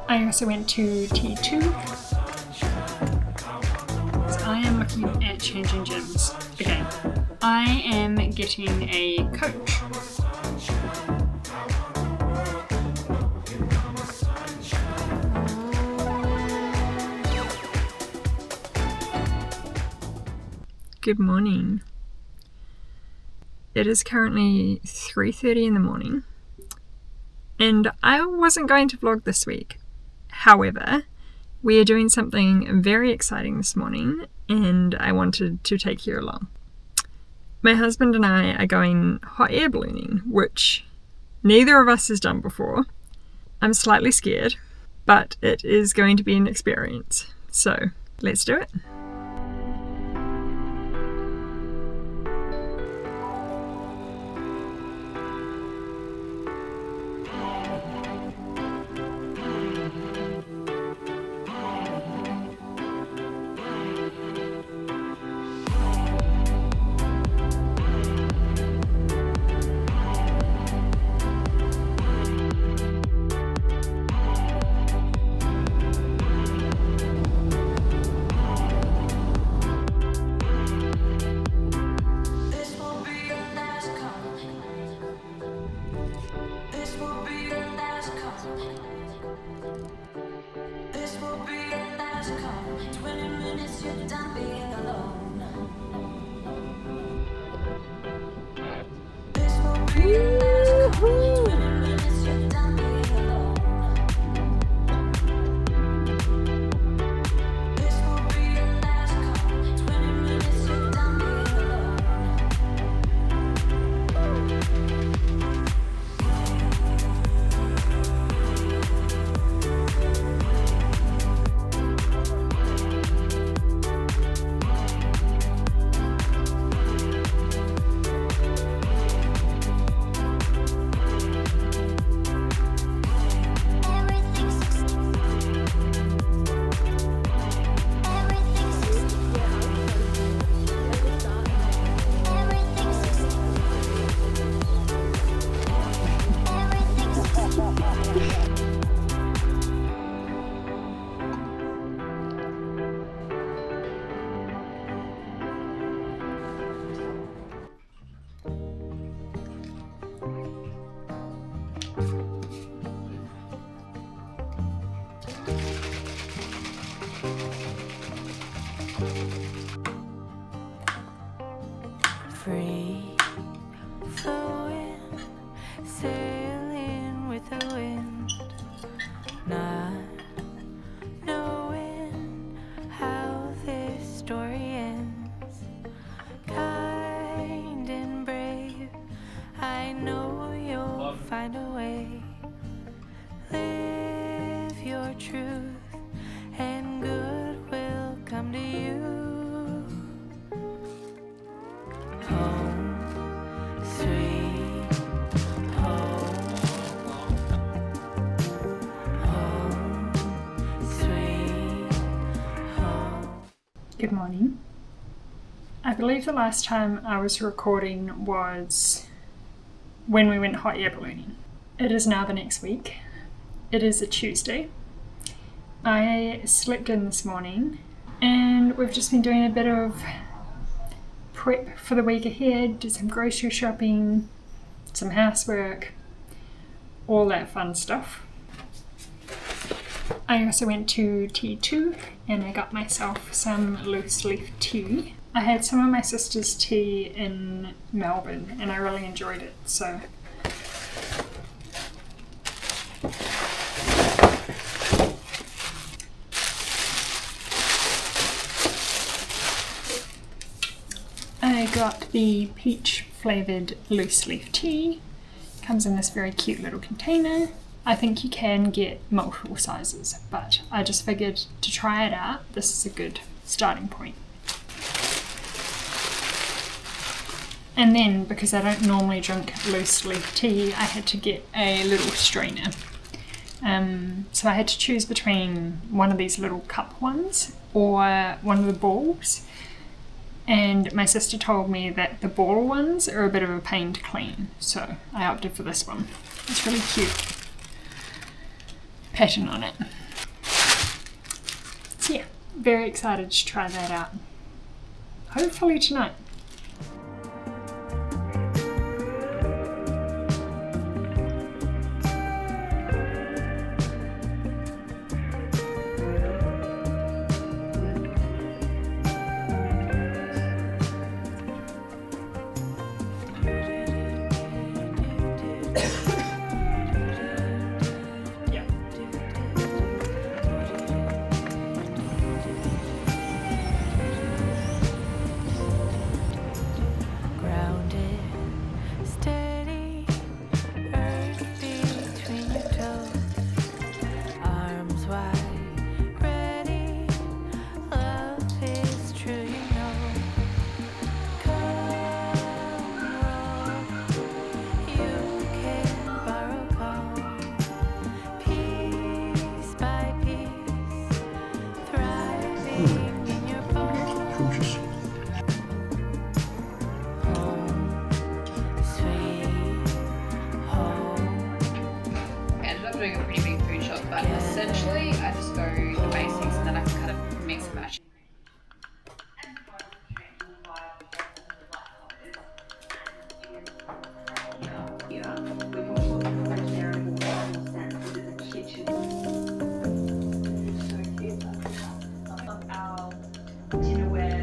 I also went to T2. So I am looking at changing gyms again. I am getting a coach. Good morning. It is currently 3:30 in the morning, and I wasn't going to vlog this week. However, we are doing something very exciting this morning, and I wanted to take you along. My husband and I are going hot air ballooning, which neither of us has done before. I'm slightly scared, but it is going to be an experience. So let's do it. Free flowing, sailing with the wind, not knowing how this story ends. Kind and brave, I know you'll find a way. Live your truth and good will come to you. Good morning. I believe the last time I was recording was when we went hot air ballooning. It is now the next week. It is a Tuesday. I slept in this morning and we've just been doing a bit of prep for the week ahead, did some grocery shopping, some housework, all that fun stuff. I also went to T2 and I got myself some loose leaf tea. I had some of my sister's tea in Melbourne and I really enjoyed it, so I got the peach flavoured loose leaf tea. Comes in this very cute little container. I think you can get multiple sizes, but I just figured to try it out, this is a good starting point. And then, because I don't normally drink loose leaf tea, I had to get a little strainer. So I had to choose between one of these little cup ones or one of the balls. And my sister told me that the ball ones are a bit of a pain to clean, so I opted for this one. It's really cute. pattern on it. So yeah, very excited to try that out. Hopefully tonight. Grounded, steady, earth between your toes, arms wide, ready. Love is true, you know. Come roll, you can borrow calm, piece by piece, thriving in your bones. I ended up doing a pretty big food shop, but essentially I just go the basics and then I can kind of mix and match.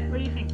What do you think?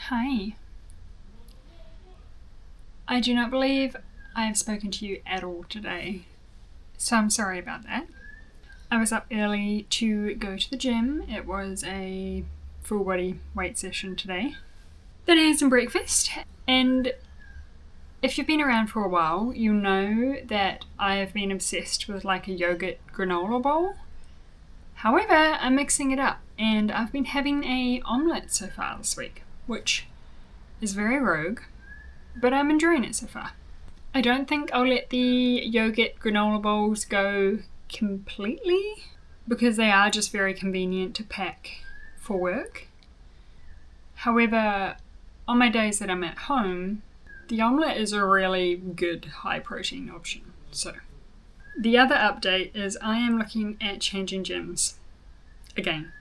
Hi. I do not believe I have spoken to you at all today, so I'm sorry about that. I was up early to go to the gym. It was a full body weight session today. Then I had some breakfast, and if you've been around for a while, you know that I have been obsessed with like a yogurt granola bowl. However, I'm mixing it up, and I've been having a omelette so far this week, which is very rogue, but I'm enjoying it so far. I don't think I'll let the yogurt granola bowls go completely, because they are just very convenient to pack for work. However, on my days that I'm at home, the omelette is a really good high protein option. So, the other update is I am looking at changing gyms. Again.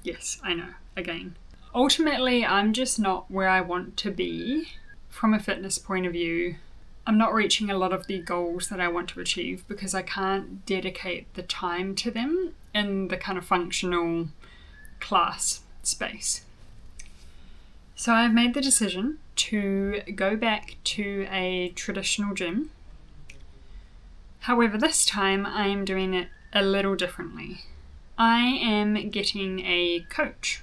Yes, I know, again. Ultimately, I'm just not where I want to be from a fitness point of view. I'm not reaching a lot of the goals that I want to achieve because I can't dedicate the time to them in the kind of functional class space. So I've made the decision to go back to a traditional gym. However, this time I am doing it a little differently. I am getting a coach.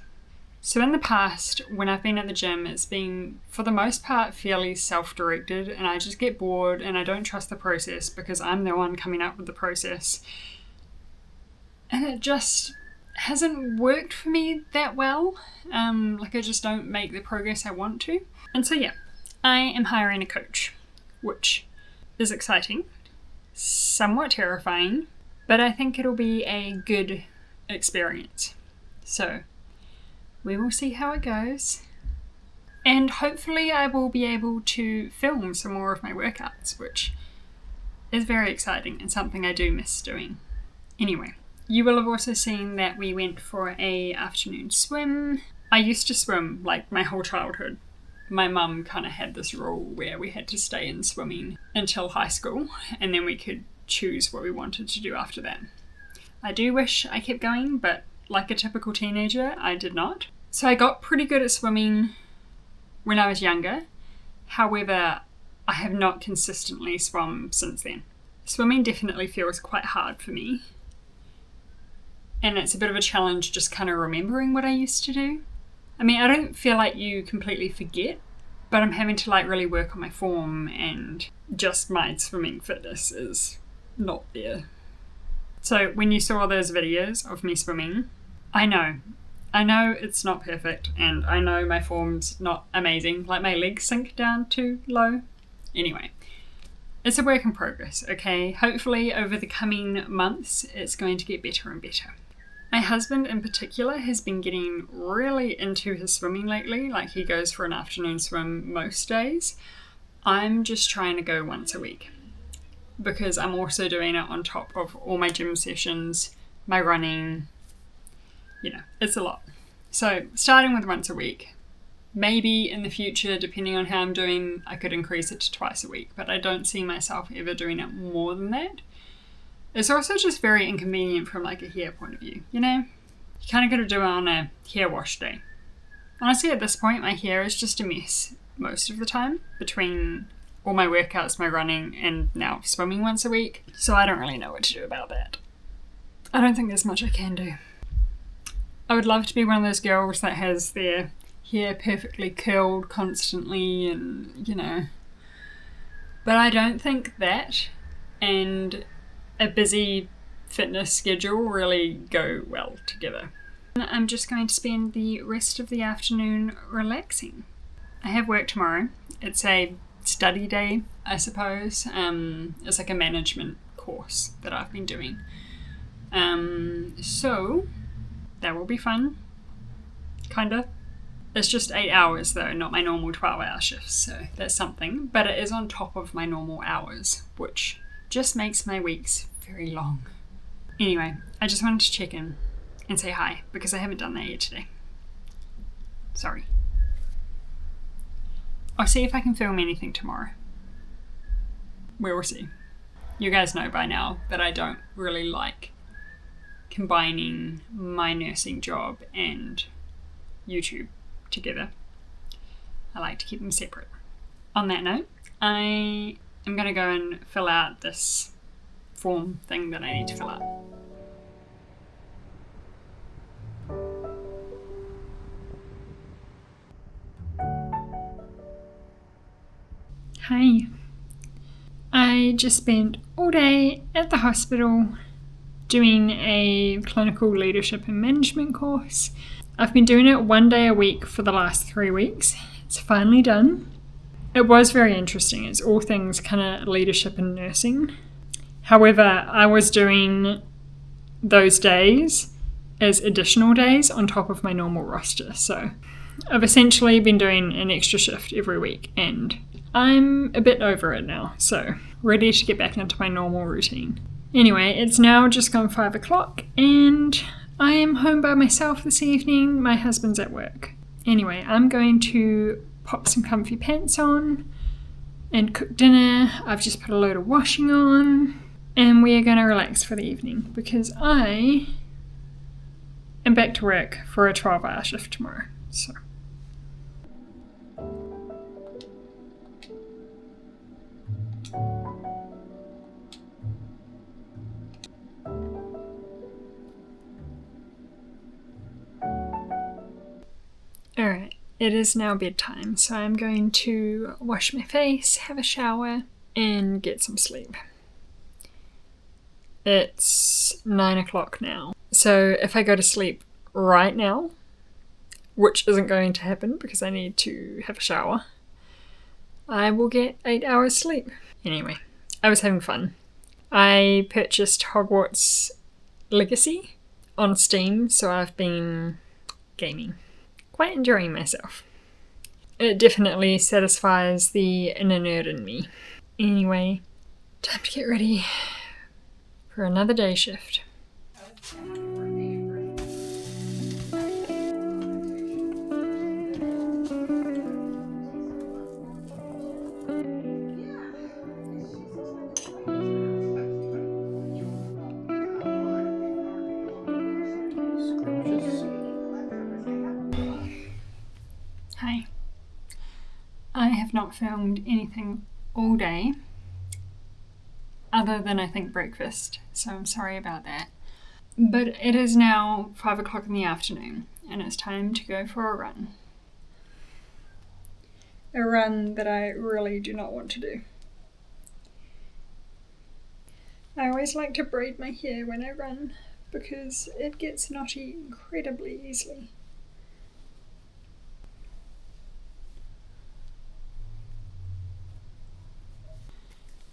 So in the past, when I've been at the gym, it's been, for the most part, fairly self-directed, and I just get bored and I don't trust the process because I'm the one coming up with the process. And it just hasn't worked for me that well. I just don't make the progress I want to. And so yeah, I am hiring a coach, which is exciting, somewhat terrifying, But I think it'll be a good experience. So we will see how it goes. And hopefully I will be able to film some more of my workouts, which is very exciting and something I do miss doing. Anyway, you will have also seen that we went for a afternoon swim. I used to swim like my whole childhood. My mum kind of had this rule where we had to stay in swimming until high school, and then we could choose what we wanted to do after that. I do wish I kept going, but like a typical teenager, I did not. So I got pretty good at swimming when I was younger. However, I have not consistently swum since then. Swimming definitely feels quite hard for me. And it's a bit of a challenge just kind of remembering what I used to do. I mean, I don't feel like you completely forget, but I'm having to like really work on my form, and just my swimming fitness is not there. So when you saw those videos of me swimming, I know it's not perfect, and I know my form's not amazing, like my legs sink down too low. Anyway, it's a work in progress, okay? Hopefully over the coming months it's going to get better and better. My husband in particular has been getting really into his swimming lately, like he goes for an afternoon swim most days. I'm just trying to go once a week because I'm also doing it on top of all my gym sessions, my running, it's a lot. So starting with once a week. Maybe in the future, depending on how I'm doing, I could increase it to twice a week, but I don't see myself ever doing it more than that. It's also just very inconvenient from like a hair point of view, You kind of got to do it on a hair wash day. Honestly, at this point, my hair is just a mess most of the time between all my workouts, my running, and now swimming once a week. So I don't really know what to do about that. I don't think there's much I can do. I would love to be one of those girls that has their hair perfectly curled constantly and, But I don't think that and a busy fitness schedule really go well together. I'm just going to spend the rest of the afternoon relaxing. I have work tomorrow. It's a study day, I suppose. It's like a management course that I've been doing. So that will be fun. Kinda. It's just 8 hours though, not my normal 12-hour shifts, so that's something. But it is on top of my normal hours, which just makes my weeks very long. Anyway, I just wanted to check in and say hi, because I haven't done that yet today. Sorry. I'll see if I can film anything tomorrow. We will see. You guys know by now that I don't really like combining my nursing job and YouTube together. I like to keep them separate. On that note, I am going to go and fill out this form thing that I need to fill out. Hi. I just spent all day at the hospital doing a clinical leadership and management course. I've been doing it 1 day a week for the last 3 weeks. It's finally done. It was very interesting. It's all things kind of leadership and nursing. However, I was doing those days as additional days on top of my normal roster. So I've essentially been doing an extra shift every week, and I'm a bit over it now. So ready to get back into my normal routine. Anyway, it's now just gone 5 o'clock and I am home by myself this evening. My husband's at work. Anyway, I'm going to pop some comfy pants on and cook dinner. I've just put a load of washing on. And we are going to relax for the evening because I am back to work for a 12-hour shift tomorrow. So. Alright, it is now bedtime, so I'm going to wash my face, have a shower, and get some sleep. It's 9 o'clock now. So if I go to sleep right now, which isn't going to happen because I need to have a shower, I will get 8 hours sleep. Anyway, I was having fun. I purchased Hogwarts Legacy on Steam, so I've been gaming. Quite enjoying myself. It definitely satisfies the inner nerd in me. Anyway, time to get ready for another day shift. Hi. I have not filmed anything all day, other than I think breakfast, so I'm sorry about that. But it is now 5 o'clock in the afternoon, and it's time to go for a run. A run that I really do not want to do. I always like to braid my hair when I run, because it gets knotty incredibly easily.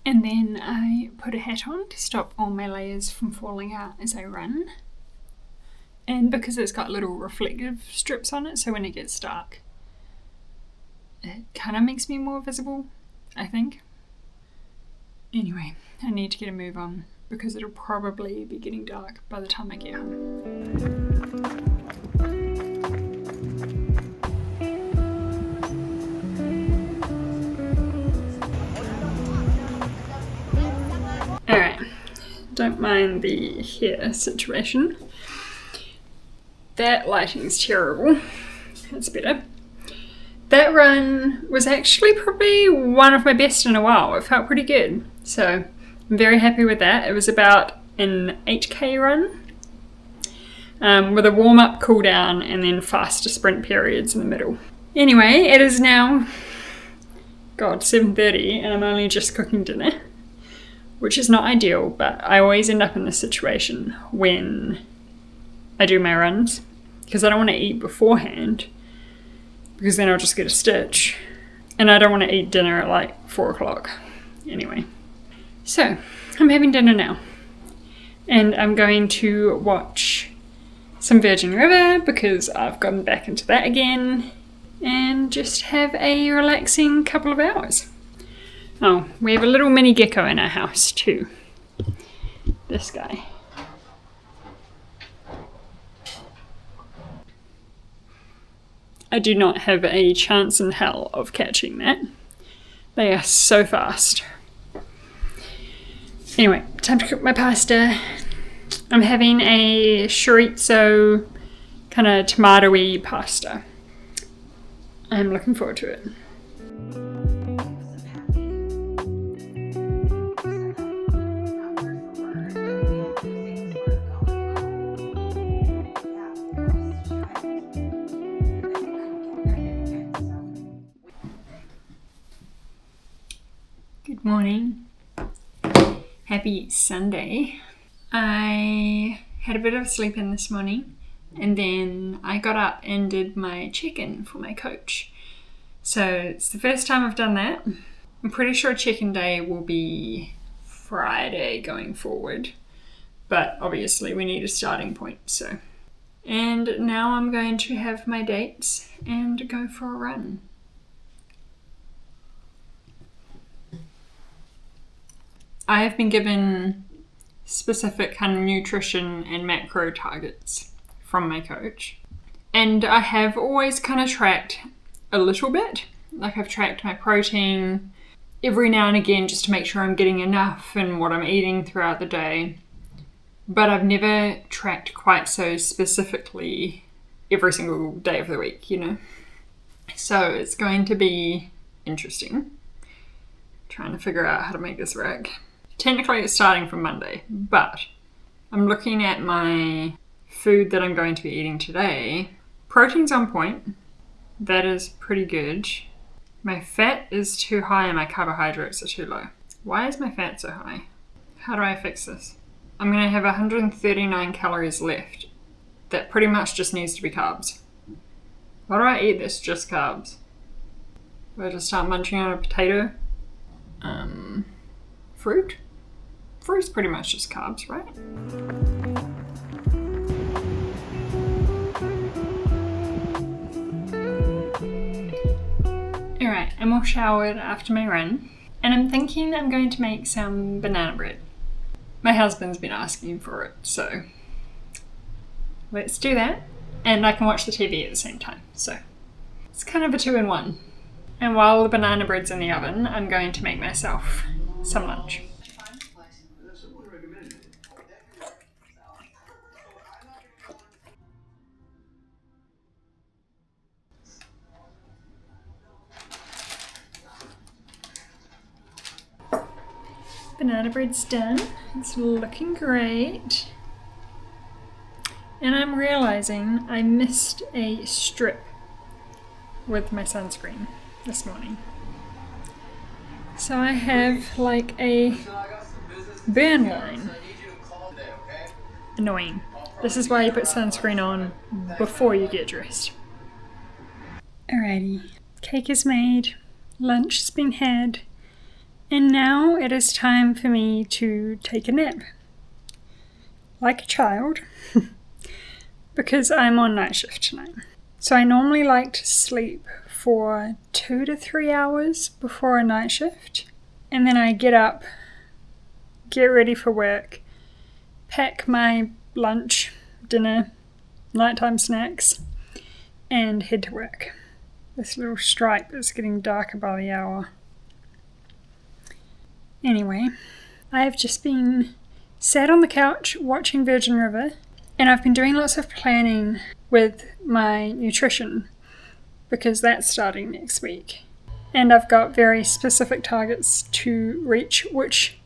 And then I put a hat on to stop all my layers from falling out as I run. And because it's got little reflective strips on it, so when it gets dark, it kind of makes me more visible, I think. Anyway, I need to get a move on because it'll probably be getting dark by the time I get home. Alright, don't mind the hair situation. That lighting's terrible. That's better. That run was actually probably one of my best in a while. It felt pretty good. So I'm very happy with that. It was about an 8k run with a warm-up, cool-down, and then faster sprint periods in the middle. Anyway, it is now, 7:30, and I'm only just cooking dinner, which is not ideal, but I always end up in this situation when I do my runs, because I don't want to eat beforehand, because then I'll just get a stitch, and I don't want to eat dinner at like 4 o'clock. Anyway, so I'm having dinner now, and I'm going to watch some Virgin River because I've gotten back into that again, and just have a relaxing couple of hours. Oh, we have a little mini gecko in our house too. This guy. I do not have a chance in hell of catching that. They are so fast. Anyway, time to cook my pasta. I'm having a chorizo kind of tomato-y pasta. I'm looking forward to it. Good morning. Happy Sunday. I had a bit of sleep in this morning, and then I got up and did my check-in for my coach. So it's the first time I've done that. I'm pretty sure check-in day will be Friday going forward, but obviously we need a starting point. So, and now I'm going to have my dates and go for a run. I have been given specific kind of nutrition and macro targets from my coach. And I have always kind of tracked a little bit. Like I've tracked my protein every now and again just to make sure I'm getting enough and what I'm eating throughout the day. But I've never tracked quite so specifically every single day of the week, you know. So it's going to be interesting. Trying to figure out how to make this work. Technically it's starting from Monday, but I'm looking at my food that I'm going to be eating today. Protein's on point. That is pretty good. My fat is too high and my carbohydrates are too low. Why is my fat so high? How do I fix this? I'm going to have 139 calories left. That pretty much just needs to be carbs. What do I eat that's just carbs? Do I just start munching on a potato? Fruit? fruit's pretty much just carbs, right? Alright, I'm all showered after my run, and I'm thinking I'm going to make some banana bread. My husband's been asking for it, so let's do that. And I can watch the TV at the same time, so it's kind of a 2-in-1. And while the banana bread's in the oven, I'm going to make myself some lunch. Banana bread's done. It's looking great. And I'm realizing I missed a strip with my sunscreen this morning. So I have like a burn line. Annoying. This is why you put sunscreen on before you get dressed. Alrighty, cake is made, lunch has been had, and now it is time for me to take a nap. Like a child. Because I'm on night shift tonight. So I normally like to sleep for 2 to 3 hours before a night shift. And then I get up, get ready for work, pack my lunch, dinner, nighttime snacks, and head to work. This little stripe is getting darker by the hour. Anyway, I have just been sat on the couch watching Virgin River. And I've been doing lots of planning with my nutrition because that's starting next week. And I've got very specific targets to reach, which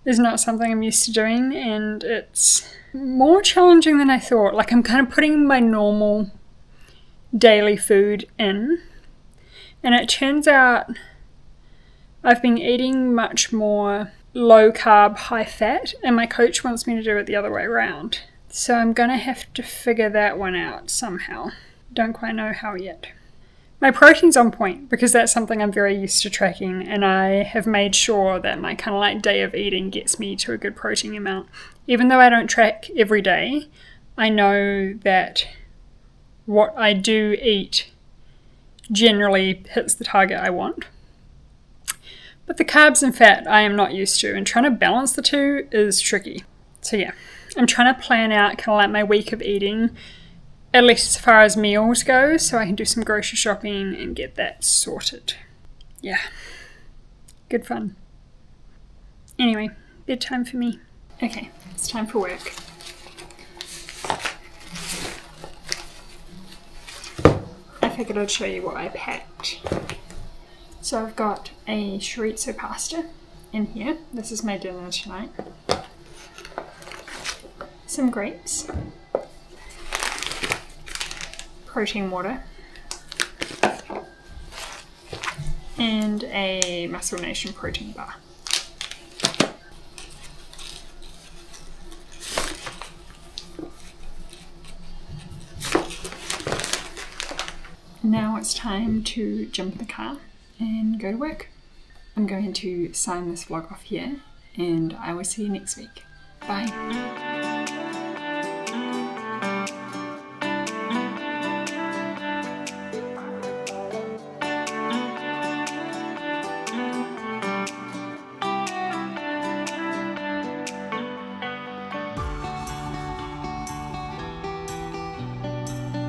is not something I'm used to doing, and it's more challenging than I thought. Like, I'm kind of putting my normal daily food in, and it turns out I've been eating much more low carb, high fat, and my coach wants me to do it the other way around. So I'm gonna have to figure that one out somehow. Don't quite know how yet. My protein's on point because that's something I'm very used to tracking, and I have made sure that my kind of like day of eating gets me to a good protein amount. Even though I don't track every day, I know that what I do eat generally hits the target I want. But the carbs and fat I am not used to, and trying to balance the two is tricky. So yeah. I'm trying to plan out kind of like my week of eating, at least as far as meals go, so I can do some grocery shopping and get that sorted. Yeah, good fun. Anyway, bedtime for me. Okay, it's time for work. I figured I'd show you what I packed. So I've got a chorizo pasta in here. This is my dinner tonight. Some grapes, protein water, and a Muscle Nation protein bar. Now it's time to jump in the car and go to work. I'm going to sign this vlog off here, and I will see you next week. Bye.